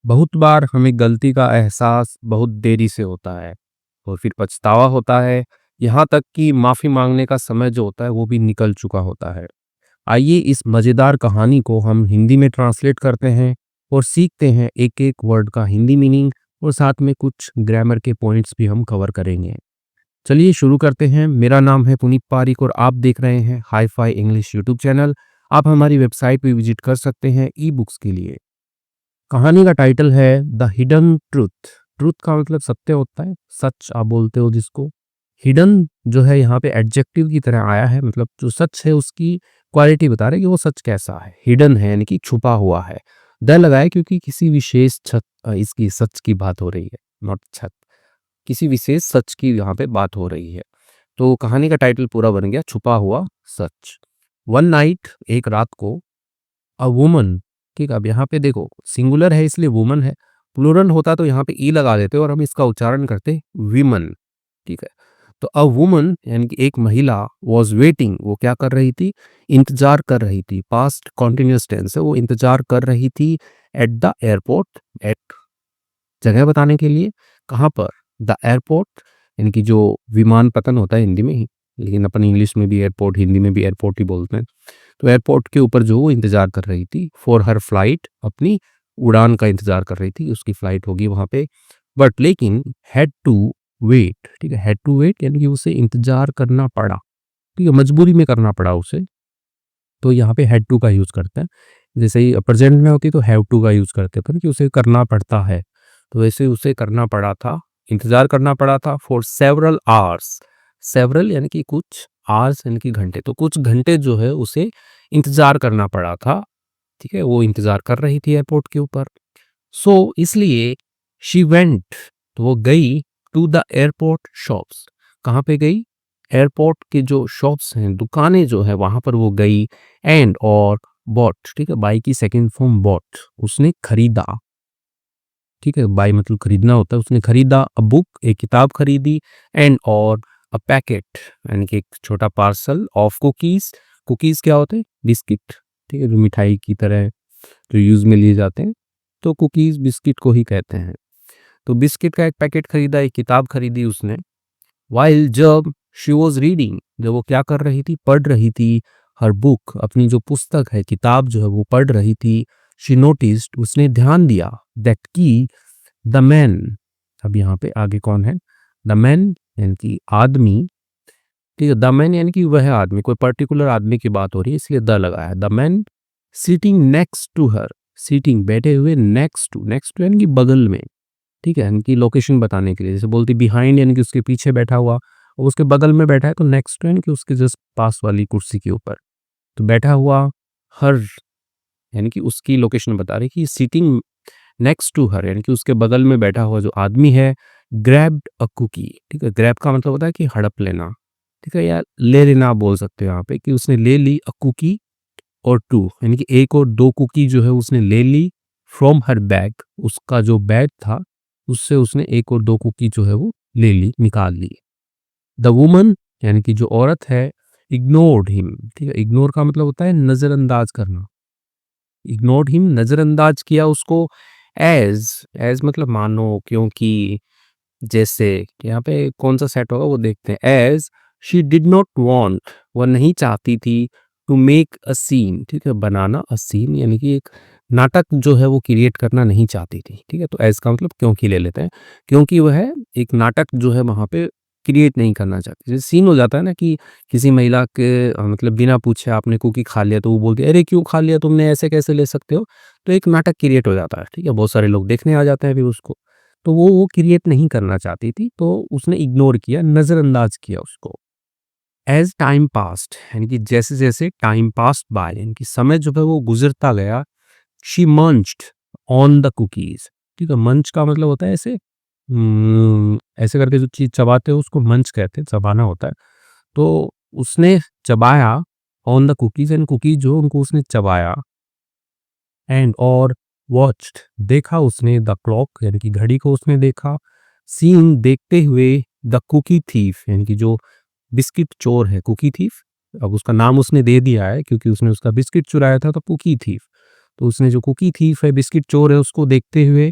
बहुत बार हमें गलती का एहसास बहुत देरी से होता है और फिर पछतावा होता है, यहाँ तक कि माफ़ी माँगने का समय जो होता है वो भी निकल चुका होता है। आइए इस मज़ेदार कहानी को हम हिंदी में ट्रांसलेट करते हैं और सीखते हैं एक-एक वर्ड का हिंदी मीनिंग और साथ में कुछ ग्रामर के पॉइंट्स भी हम कवर करेंगे। चलिए शुरू करते हैं। मेरा नाम है पुनीत पारिक और आप देख रहे हैं हाई-फाई इंग्लिश यूट्यूब चैनल। आप हमारी वेबसाइट पे विज़िट कर सकते हैं ई-बुक्स के लिए। कहानी का टाइटल है द हिडन ट्रूथ। ट्रूथ का मतलब सत्य होता है, सच आप बोलते हो जिसको। हिडन जो है यहाँ पे एडजेक्टिव की तरह आया है, मतलब जो सच है उसकी क्वालिटी बता रहे हैं कि वो सच कैसा है। हिडन है यानी कि छुपा हुआ है। द लगाया क्योंकि किसी विशेष इसकी सच की बात हो रही है, नॉट छत। किसी विशेष सच की यहाँ पे बात हो रही है। तो कहानी का टाइटल पूरा बन गया छुपा हुआ सच। वन नाइट एक रात को अ वुमन, ठीक है, अब यहाँ पे देखो सिंगुलर है इसलिए वुमन है, प्लूरल होता तो यहाँ पे ई लगा देते और हम इसका उच्चारण करते वीमन, ठीक है। तो अ वुमन यानी कि एक महिला वॉज वेटिंग, वो क्या कर रही थी, इंतजार कर रही थी, पास्ट कॉन्टिन्यूअस टेंस है, वो इंतजार कर रही थी एट द एयरपोर्ट, एट जगह बताने के लिए, कहाँ पर, द एयरपोर्ट यानी कि जो विमान पतन होता है हिंदी में ही, लेकिन अपन इंग्लिश में भी एयरपोर्ट, हिंदी में भी एयरपोर्ट ही बोलते हैं। तो एयरपोर्ट के ऊपर जो वो इंतज़ार कर रही थी फॉर हर फ्लाइट, अपनी उड़ान का इंतज़ार कर रही थी, उसकी फ्लाइट होगी वहाँ पे। बट लेकिन हैड टू वेट, ठीक है, हैड टू वेट यानी कि उसे इंतज़ार करना पड़ा, ठीक है, मजबूरी में करना पड़ा उसे। तो यहाँ पे हैड टू का यूज़ करते हैं। जैसे ही प्रेजेंट में होती तो हैव टू का यूज़ करते हैं अपन कि उसे करना पड़ता है। तो वैसे उसे करना पड़ा था, इंतज़ार करना पड़ा था फॉर सेवरल आवर्स। सेवरल यानी कि कुछ, आवर्स यानी कि घंटे, तो कुछ घंटे जो है उसे इंतज़ार करना पड़ा था, ठीक है? वो इंतज़ार कर रही थी एयरपोर्ट के ऊपर। सो इसलिए शी वेंट, तो वो गई टू द एयरपोर्ट शॉप्स। कहाँ पे गई? एयरपोर्ट के जो शॉप्स हैं, दुकानें जो है वहाँ पर वो गई एंड और बॉट, ठीक है? बाय की सेकंड फॉर्म बॉट, उसने खरीदा, ठीक है? बाय मतलब खरीदना होता है, उसने खरीदा अ बुक, एक किताब खरीदी एंड और अ पैकेट यानी कि एक छोटा पार्सल ऑफ कुकीज़। कुकीज़ क्या होते हैं? बिस्किट, ठीक है? जो मिठाई की तरह जो यूज़ में लिए जाते हैं, तो कुकीज़ बिस्किट को ही कहते हैं। तो बिस्किट का एक पैकेट खरीदा, एक किताब खरीदी उसने। व्हाइल जब शी वाज़ रीडिंग, जब वो क्या कर रही थी? पढ़ रही थी। हर बुक, अपनी जो पुस्तक है, किताब जो है वो पढ़ रही थी। शी नोटिस्ड, उसने ध्यान दिया दैट कि द मैन, अब यहाँ पे आगे कौन है? द मैन यानी कि आदमी, ठीक है, द मैन यानी कि वह आदमी, कोई पर्टिकुलर आदमी की बात हो रही है इसलिए द लगाया। The man sitting next to her, sitting बैठे हुए, नेक्स्ट टू यानी कि बगल में, ठीक है, यानी कि लोकेशन बताने के लिए, जैसे बोलते बिहाइंड यानी कि उसके पीछे बैठा हुआ और उसके बगल में बैठा है, तो नेक्स्ट टू यानी कि उसके जस्ट पास वाली कुर्सी के ऊपर। तो बैठा हुआ, हर यानी कि उसकी लोकेशन बता रही कि सिटिंग नेक्स्ट टू हर यानी कि उसके बगल में बैठा हुआ जो आदमी है, ग्रैब्ड अ कुकी, ठीक है, ग्रैब का मतलब होता है कि हड़प लेना, ठीक है, या ले लेना आप बोल सकते हो यहाँ पे कि उसने ले ली अ कुकी और टू यानी कि एक और दो कुकी जो है उसने ले ली फ्रॉम हर बैग, उसका जो बैग था उससे उसने एक और दो कुकी जो है वो ले ली, निकाल ली। द वुमन यानी कि जो औरत है, इग्नोर्ड हिम, ठीक है, इग्नोर का मतलब होता है नजरअंदाज करना। इग्नोर्ड हिम, नजरअंदाज किया उसको। एज, एज मतलब मानो, क्योंकि, जैसे, यहाँ पे कौन सा सेट होगा वो देखते हैं। As she did not want, वह नहीं चाहती थी, टू मेक अ सीन, ठीक है, बनाना, अ सीन यानी कि एक नाटक जो है वो क्रिएट करना नहीं चाहती थी, ठीक है। तो एज का मतलब क्योंकि ले लेते हैं, क्योंकि वह एक नाटक जो है वहाँ पे क्रिएट नहीं करना चाहती। जैसे सीन हो जाता है ना कि किसी महिला के मतलब बिना पूछे आपने कुकी खा लिया तो वो बोलती है अरे क्यों खा लिया तुमने, ऐसे कैसे ले सकते हो। तो एक नाटक क्रिएट हो जाता है, ठीक है, बहुत सारे लोग देखने आ जाते हैं फिर उसको। तो वो क्रिएट नहीं करना चाहती थी, तो उसने इग्नोर किया, नज़रअंदाज किया उसको। एज़ टाइम पास्ड यानी कि जैसे-जैसे टाइम पास्ड बाय यानी कि समय जो है वो गुज़रता गया, शी मंच्ड ऑन द कुकीज़, ठीक है, मंच का मतलब होता है ऐसे ऐसे करके जो चीज़ चबाते हो उसको मंच कहते हैं, चबाना होता है। तो उसने चबाया on the cookies and cookies जो उनको उसने चबाया एंड और वॉच्ड देखा उसने द क्लॉक यानी कि घड़ी को उसने देखा। सीन देखते हुए द कुकी थीफ यानी कि जो बिस्किट चोर है, कुकी थीफ, अब उसका नाम उसने दे दिया है क्योंकि उसने उसका बिस्किट चुराया था, तो कुकी थीफ। तो उसने जो कुकी थीफ है, बिस्किट चोर है, उसको देखते हुए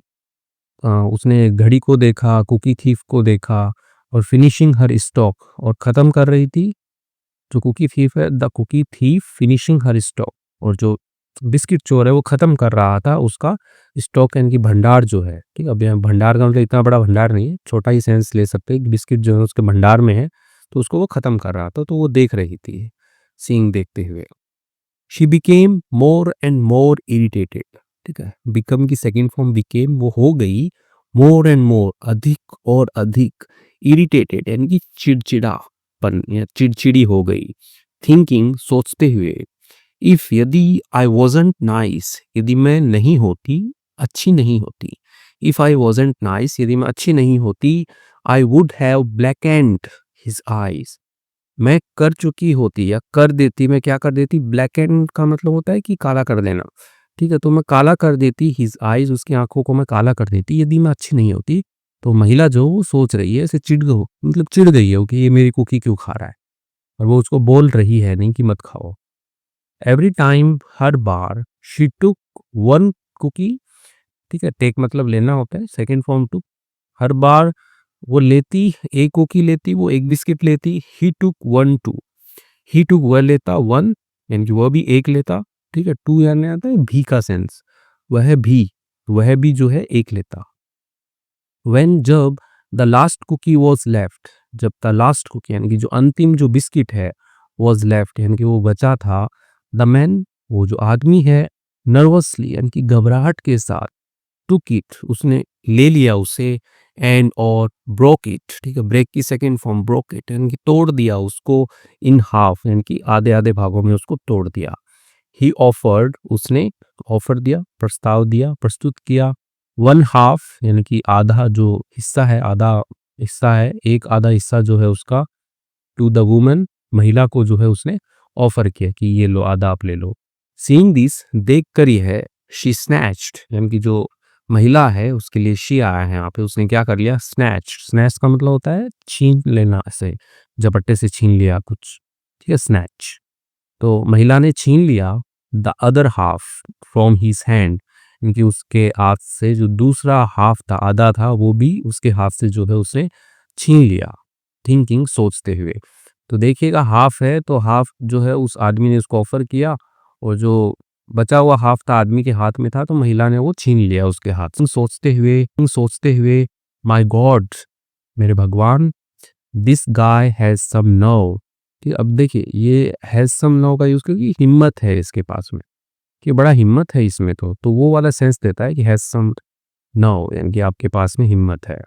उसने घड़ी को देखा, कुकी थीफ को देखा और फिनिशिंग हर स्टॉक, और ख़त्म कर रही थी। जो कुकी थीफ है, the cookie thief finishing her stock, और जो बिस्किट चोर है वो ख़त्म कर रहा था उसका स्टॉक यानी कि भंडार जो है, ठीक है। अब यहाँ भंडार का मतलब इतना बड़ा भंडार नहीं है, छोटा ही सेंस ले सकते हैं कि बिस्किट जो है उसके भंडार में है, तो उसको वो ख़त्म कर रहा था, तो वो देख रही थी, सीइंग देखते हुए। She became more and more irritated, ठीक है। बिकम की सेकंड फॉर्म बिकेम, वो हो गई मोर एंड मोर, अधिक और अधिक, इरिटेटेड यानी कि चिड़चिड़ापन या चिड़चिड़ी हो गई। थिंकिंग सोचते हुए, इफ यदि आई वॉजंट नाइस, यदि मैं नहीं होती, अच्छी नहीं होती, इफ आई वॉजंट नाइस, यदि मैं अच्छी नहीं होती, I would have blackened his eyes, मैं कर चुकी होती या कर देती, मैं क्या कर देती, ब्लैक एंड का मतलब होता है कि काला कर देना, ठीक है। तो मैं काला कर देती हिज आईज, उसकी आंखों को मैं काला कर देती यदि मैं अच्छी नहीं होती। तो महिला जो वो सोच रही है, ऐसे चिढ़ गई, मतलब चिढ़ गई है वो कि ये मेरी कुकी क्यों खा रहा है, और वो उसको बोल रही है नहीं कि मत खाओ। एवरी टाइम, हर बार, शी टुक वन कुकी, ठीक है, टेक मतलब लेना होता है, सेकेंड फॉर्म टुक, हर बार वो लेती, एक कुकी लेती, वो एक बिस्किट लेती, ही टुक वन टू, ही टुक वह लेता, वन यानी कि वह भी एक लेता, ठीक है। टू यानी आता है भी का सेंस, वह भी जो है एक लेता। व्हेन, जब, the last cookie was left, जब द लास्ट कुकी यानी कि जो अंतिम जो बिस्किट है, वॉज लेफ्ट यानी कि वो बचा था, द मैन, वो जो आदमी है, नर्वसली यानी कि घबराहट के साथ, टुक इट, उसने ले लिया उसे, एंड और ब्रोक इट, ठीक है। ब्रेक की सेकेंड फॉर्म ब्रोक इट यानी कि तोड़ दिया उसको, इन हाफ यानी कि आधे आधे भागों में उसको तोड़ दिया। ही ऑफर्ड, उसने ऑफर दिया, प्रस्ताव दिया, प्रस्तुत किया। वन हाफ यानी कि आधा जो हिस्सा है, आधा हिस्सा है, एक आधा हिस्सा जो है उसका, टू द वुमन, महिला को जो है उसने ऑफर किया कि ये लो, आधा आप ले लो। सीइंग दिस, देख कर ही है, शी स्नैच्ड यानी कि जो महिला है उसके लिए शी आया है यहाँ पे, उसने क्या कर लिया, स्नैच, स्नैच का मतलब होता है छीन लेना, ऐसे झपट्टे से छीन लिया कुछ, ठीक है, स्नैच। तो महिला ने छीन लिया the other half from his hand, क्योंकि उसके हाथ से जो दूसरा हाफ था, आधा था, वो भी उसके हाथ से जो है उसने छीन लिया। थिंकिंग सोचते हुए, तो देखिएगा हाफ है तो हाफ जो है उस आदमी ने उसको ऑफर किया, और जो बचा हुआ हाफ था आदमी के हाथ में था, तो महिला ने वो छीन लिया उसके हाथ से। सोचते हुए, माय गॉड, मेरे भगवान, this guy has some nerve, कि अब देखिए ये हैज सम नर्व का यूज क्योंकि हिम्मत है इसके पास में, कि बड़ा हिम्मत है इसमें, तो वो वाला सेंस देता है कि हैज सम नर्व यानी कि आपके पास में हिम्मत है।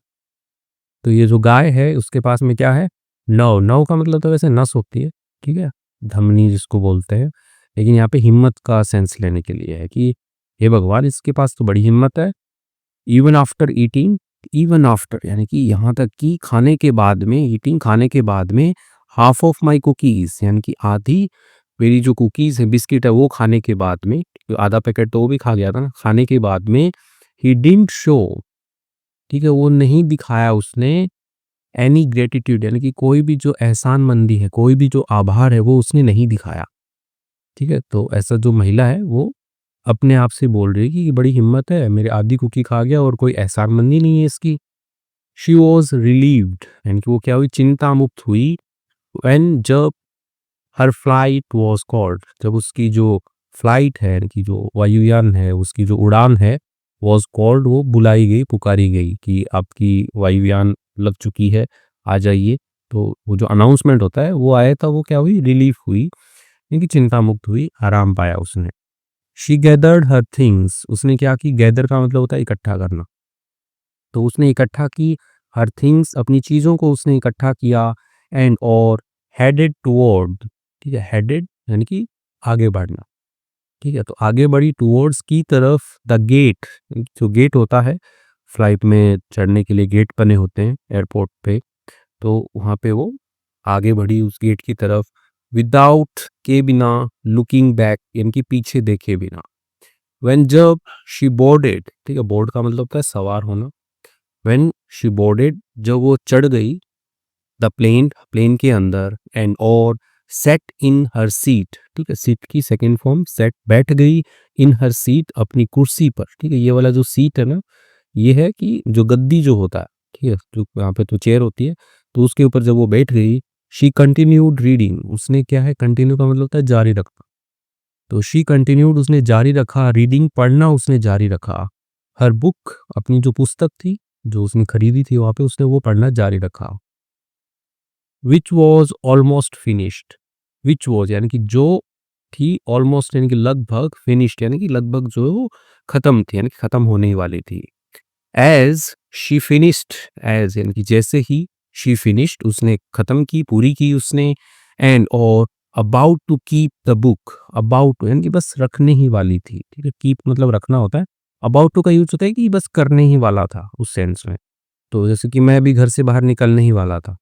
तो ये जो गाय है उसके पास में क्या है, नव, नव का मतलब तो वैसे नस होती है, ठीक है, धमनी जिसको बोलते हैं, लेकिन यहाँ पे हिम्मत का सेंस लेने के लिए है कि हे भगवान इसके पास तो बड़ी हिम्मत है। Even after eating, even after यानी कि यहाँ तक कि खाने के बाद में, ईटिंग खाने के बाद में, हाफ ऑफ माई कुकीज यानी कि आधी मेरी जो कुकीज है, बिस्किट है, वो खाने के बाद में, आधा पैकेट तो वो भी खा गया था ना, खाने के बाद में, ही डिडंट शो, ठीक है, वो नहीं दिखाया उसने, एनी ग्रेटिट्यूड यानी कि कोई भी जो एहसानमंदी है, कोई भी जो आभार है, वो उसने नहीं दिखाया, ठीक है। तो ऐसा जो महिला है वो अपने आप से बोल रही है कि बड़ी हिम्मत है, मेरे आधी कुकी खा गया और कोई एहसानमंदी नहीं है इसकी। शी वॉज रिलीव्ड यानी कि वो क्या हुई, चिंता मुक्त हुई, व्हेन, जब, हर फ्लाइट वॉज कॉल्ड, जब उसकी जो फ्लाइट है यानी कि जो वायुयान है, उसकी जो उड़ान है, वॉज कॉल्ड, वो बुलाई गई, पुकारी गई कि आपकी वायुयान लग चुकी है, आ जाइए। तो वो जो अनाउंसमेंट होता है वो आया था, वो क्या हुई, रिलीफ हुई, यानी कि चिंता मुक्त हुई, आराम पाया उसने। शी गैदर्ड हर थिंग्स, उसने क्या की, गैदर का मतलब होता है इकट्ठा करना, तो उसने इकट्ठा की, हर थिंग्स, अपनी चीज़ों को उसने इकट्ठा किया, एंड और, हेडेड टुवर्ड, ठीक है, हेडेड यानी कि आगे बढ़ना, ठीक है, तो आगे बढ़ी टुवर्ड्स की तरफ, द गेट, जो गेट होता है फ्लाइट में चढ़ने के लिए गेट बने होते हैं एयरपोर्ट पे, तो वहाँ पे वो आगे बढ़ी उस गेट की तरफ, विदाउट के बिना, लुकिंग बैक यानी कि पीछे देखे बिना। व्हेन, जब, शी बोर्डेड, ठीक है, बोर्ड का मतलब होता है सवार होना। व्हेन शी बोर्डेड, जब वो चढ़ गई, द प्लेन, प्लेन के अंदर, एंड और, सेट इन हर सीट, ठीक है, सीट की सेकेंड फॉर्म सेट, बैठ गई, इन हर सीट, अपनी कुर्सी पर, ठीक है, ये वाला जो सीट है ना, ये है कि जो गद्दी जो होता है, ठीक है, जो यहाँ पे तो चेयर होती है, तो उसके ऊपर जब वो बैठ गई, शी कंटिन्यूड रीडिंग, उसने क्या है, कंटिन्यू का मतलब होता है जारी रखना। तो शी कंटिन्यूड, उसने जारी रखा, रीडिंग पढ़ना उसने जारी रखा। हर बुक, अपनी जो पुस्तक थी, जो उसने खरीदी थी वहाँ पे, उसने वो पढ़ना जारी रखा। Which was almost finished, which was यानी कि जो थी, ऑलमोस्ट यानी कि लगभग, फिनिश्ड यानी कि लगभग जो है वो खत्म थी, यानी कि खत्म होने ही वाली थी। एज शी फिनिश्ड, एज यानी कि जैसे ही, शी फिनिश्ड उसने खत्म की, पूरी की उसने, एंड और about to keep the book, about यानी कि बस रखने ही वाली थी, ठीक है, कीप मतलब रखना होता है, अबाउट टू का यूज होता है कि बस करने ही वाला था उस सेंस में। तो जैसे कि मैं अभी घर से बाहर निकलने ही वाला था,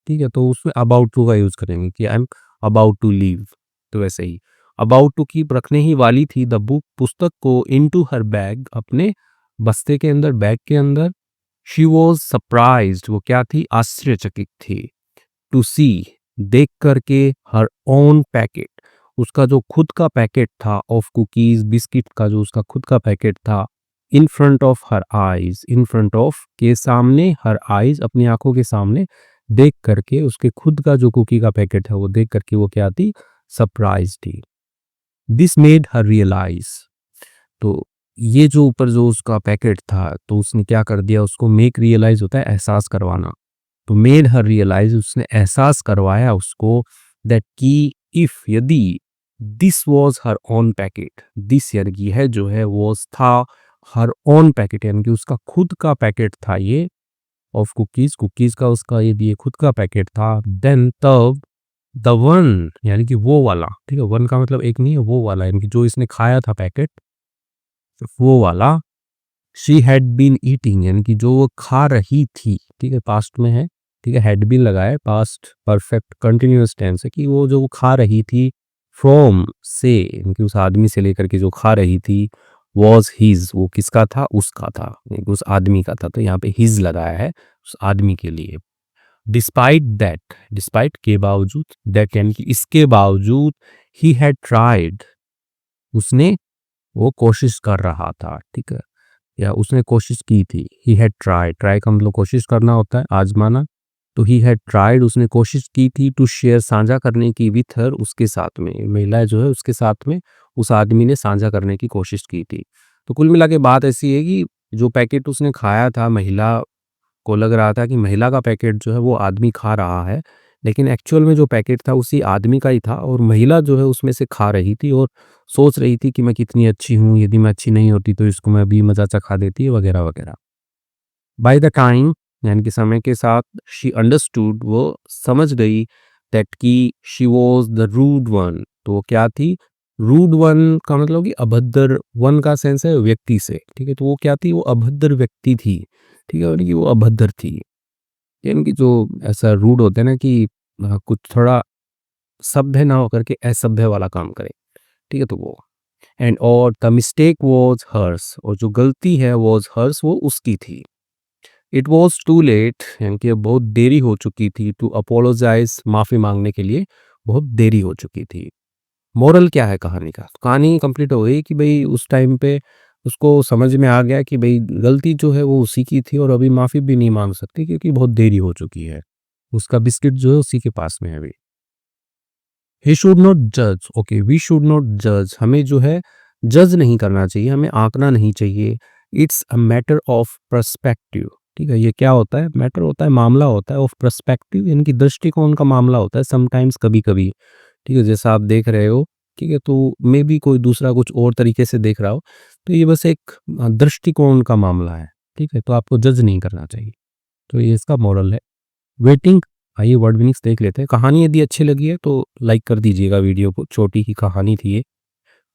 ठीक है, तो उसमें अबाउट टू का यूज करेंगे कि I am about to leave. तो वैसे ही अबाउट टू कीप रखने ही वाली थी द बुक, पुस्तक को, इनटू हर बैग, अपने बस्ते के अंदर, बैग के अंदर। शी वॉज सरप्राइज्ड, वो क्या थी, आश्चर्यचकित थी। टू सी, देख करके, हर ओन पैकेट, उसका जो खुद का पैकेट था, ऑफ कुकीज, बिस्किट का जो उसका खुद का पैकेट था, in front of her eyes, in front of के सामने, हर आईज अपनी आंखों के सामने, देख करके उसके खुद का जो कुकी का पैकेट है वो देख करके वो क्या थी, सरप्राइज थी। दिस मेड हर रियलाइज, तो ये जो ऊपर जो उसका पैकेट था, तो उसने क्या कर दिया, उसको मेक रियलाइज होता है एहसास करवाना, तो मेड हर रियलाइज, उसने एहसास करवाया उसको, दैट की, इफ यदि, this was her own packet, this यानी कि है जो है, वॉज था, हर ओन पैकेट यानी कि उसका खुद का पैकेट था ये, ऑफ कुकीज, कुकीज का उसका यदि ये खुद का पैकेट था, देन तब, द वन यानी कि वो वाला, ठीक है, वन का मतलब एक नहीं है, वो वाला यानी कि जो इसने खाया था पैकेट, वो वाला, शी हैड बीन ईटिंग यानी कि जो वो खा रही थी, ठीक है, पास्ट में है, ठीक है, हैड बीन लगाए, पास्ट परफेक्ट कंटिन्यूअस टेंस है कि वो जो वो खा रही थी, फ्रॉम से यानी कि उस आदमी से लेकर के जो खा रही थी, वॉज हिज, वो किसका था, उसका था, यानी कि उस आदमी का था, तो यहाँ पे हिज लगाया है उस आदमी के लिए। डिस्पाइट दैट, डिस्पाइट के बावजूद, दैट यानी कि इसके बावजूद, ही हैड ट्राइड, उसने, वो कोशिश कर रहा था, ठीक है, या उसने कोशिश की थी, ही हैड ट्राई, ट्राई का मतलब कोशिश करना होता है, आजमाना, तो ही हैड ट्राइड, उसने कोशिश की थी, टू शेयर, साझा करने की, विथ हर, उसके साथ में, महिला जो है उसके साथ में, उस आदमी ने साझा करने की कोशिश की थी। तो कुल मिला के बात ऐसी है कि जो पैकेट उसने खाया था, महिला को लग रहा था कि महिला का पैकेट जो है वो आदमी खा रहा है, लेकिन एक्चुअल में जो पैकेट था उसी आदमी का ही था, और महिला जो है उसमें से खा रही थी और सोच रही थी कि मैं कितनी अच्छी हूँ, यदि मैं अच्छी नहीं होती तो इसको मैं अभी मज़ा चखा देती, वगैरह वगैरह। बाय द टाइम यानी कि समय के साथ, शी अंडरस्टूड, वो समझ गई, दैट की, she was the rude one, तो वो क्या थी, रूड वन का मतलब कि अभद्र, वन का सेंस है व्यक्ति से, ठीक है, तो वो क्या थी, वो अभद्र व्यक्ति थी, ठीक है, यानी कि वो अभद्र थी, यानी कि जो ऐसा रूड होता है ना कि कुछ थोड़ा सभ्य ना होकर के असभ्य वाला काम करे, ठीक है, तो वो, एंड और द मिस्टेक वॉज हर्स, और जो गलती है वॉज हर्स, वो उसकी थी। इट वॉज टू लेट यानी कि अब बहुत देरी हो चुकी थी, टू अपोलोजाइज, माफ़ी मांगने के लिए बहुत देरी हो चुकी थी। मोरल क्या है कहानी का, कहानी कंप्लीट हो गई कि भाई उस टाइम पे उसको समझ में आ गया कि भाई गलती जो है वो उसी की थी, और अभी माफ़ी भी नहीं मांग सकती क्योंकि बहुत देरी हो चुकी है, उसका बिस्किट जो है उसी के पास में है अभी। ही शुड नॉट जज, ओके, वी शुड नॉट जज, हमें जो है जज नहीं करना चाहिए, हमें आंकना नहीं चाहिए। It's a matter of perspective, ठीक है, ये क्या होता है, मैटर होता है, मामला होता है, ऑफ पर्सपेक्टिव यानी कि दृष्टिकोण का मामला होता है, समटाइम्स, कभी कभी, ठीक है, जैसा आप देख रहे हो, ठीक है, तो मे भी कोई दूसरा कुछ और तरीके से देख रहा हो, तो ये बस एक दृष्टिकोण का मामला है, ठीक है, तो आपको जज नहीं करना चाहिए, तो ये इसका मॉरल है। वेटिंग, आइए वर्ड मीनिंग्स देख लेते हैं। कहानी यदि अच्छी लगी है तो लाइक कर दीजिएगा वीडियो को, छोटी ही कहानी थी ये।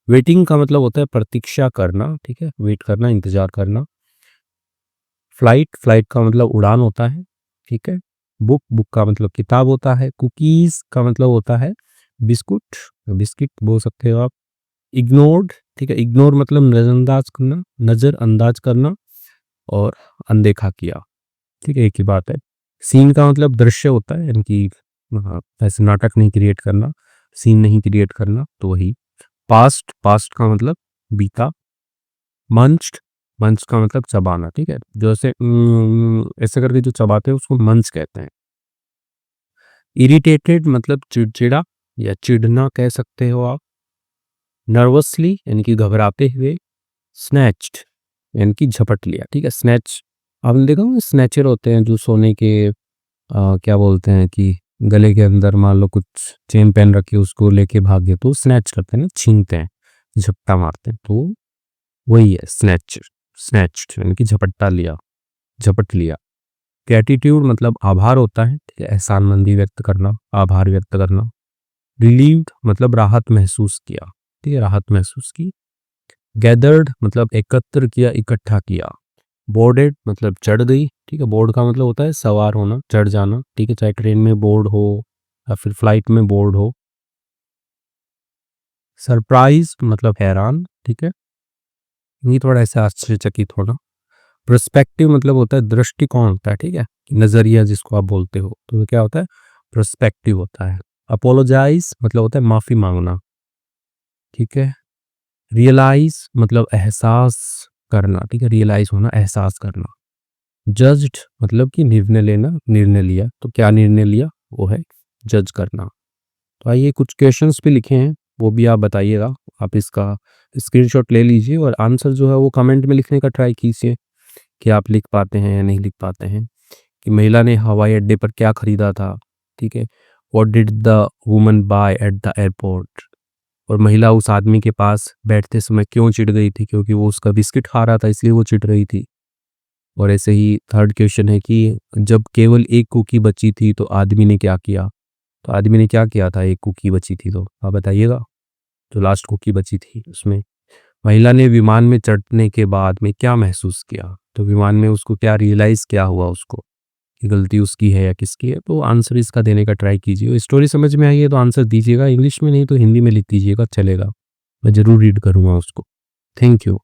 वेटिंग का मतलब होता है प्रतीक्षा करना, ठीक है, वेट करना, इंतजार करना। फ्लाइट, फ्लाइट का मतलब उड़ान होता है, ठीक है। बुक, बुक का मतलब किताब होता है। कुकीज़ का मतलब होता है बिस्कुट, बिस्किट बोल सकते हो आप। इग्नोर्ड, ठीक है, इग्नोर मतलब नज़रअंदाज करना, नज़रअंदाज करना, और अनदेखा किया, ठीक है, एक ही बात है। सीन का मतलब दृश्य होता है, यानी कि ऐसे नाटक नहीं क्रिएट करना, सीन नहीं क्रिएट करना, तो वही। पास्ट, पास्ट का मतलब बीता। मंच्ड, मंच का मतलब चबाना, ठीक है, जो ऐसे ऐसे करके जो चबाते हैं उसको मंच कहते हैं। इरिटेटेड मतलब चिड़चिड़ा या चिढ़ना कह सकते हो आप। नर्वसली यानी कि घबराते हुए। स्नैच्ड यानी कि झपट लिया, ठीक है। स्नैच आपने देखा होगा, स्नैचर होते हैं जो सोने के क्या बोलते हैं कि गले के अंदर मान लो कुछ चेन पहन रखी है, उसको लेके भाग गए तो स्नैच करते हैं ना, छीनते हैं, झपटा मारते हैं, तो वही है स्नैच। स्नैच्ड यानी कि झपट्टा लिया, झपट लिया। ग्रैटिट्यूड मतलब आभार होता है, ठीक है, एहसानमंदी व्यक्त करना, आभार व्यक्त करना। रिलीव्ड मतलब राहत महसूस किया, ठीक है, राहत महसूस की। गैदर्ड मतलब एकत्र किया, इकट्ठा किया। बोर्डेड मतलब चढ़ गई, ठीक है, बोर्ड का मतलब होता है सवार होना, चढ़ जाना, ठीक है, चाहे ट्रेन में बोर्ड हो या फिर फ्लाइट में बोर्ड हो। सरप्राइज मतलब हैरान, ठीक है, ये थोड़ा ऐसा आश्चर्यचकित होना। पर्सपेक्टिव मतलब होता है दृष्टिकोण होता है, ठीक है, नजरिया जिसको आप बोलते हो, तो ये क्या होता है, पर्सपेक्टिव होता है। अपोलोजाइज मतलब होता है माफी मांगना, ठीक है। रियलाइज मतलब एहसास करना, ठीक है, रियलाइज होना, एहसास करना। जज्ड मतलब कि निर्णय लेना, निर्णय लिया, तो क्या निर्णय लिया, वो है जज करना। तो आइए कुछ क्वेश्चंस भी लिखे हैं, वो भी आप बताइएगा। आप इसका स्क्रीनशॉट ले लीजिए और आंसर जो है वो कमेंट में लिखने का ट्राई कीजिए कि आप लिख पाते हैं या नहीं लिख पाते हैं। कि महिला ने हवाई अड्डे पर क्या खरीदा था, ठीक है। What did the woman by at the airport. और महिला उस आदमी के पास बैठते समय क्यों चिढ़ गई थी, क्योंकि वो उसका बिस्किट खा रहा था इसलिए वो चिढ़ रही थी। और ऐसे ही थर्ड क्वेश्चन है कि जब केवल एक कुकी बची थी तो आदमी ने क्या किया। तो आदमी ने क्या किया था, एक कुकी बची थी तो आप बताइएगा, जो लास्ट कुकी बची थी उसमें। महिला ने विमान में चढ़ने के बाद में क्या महसूस किया, तो विमान में उसको क्या रियलाइज क्या हुआ उसको, कि गलती उसकी है या किसकी है। तो आंसर इसका देने का ट्राई कीजिए। स्टोरी समझ में आई है तो आंसर दीजिएगा, इंग्लिश में नहीं तो हिंदी में लिख दीजिएगा, चलेगा, मैं ज़रूर रीड करूँगा उसको। Thank you.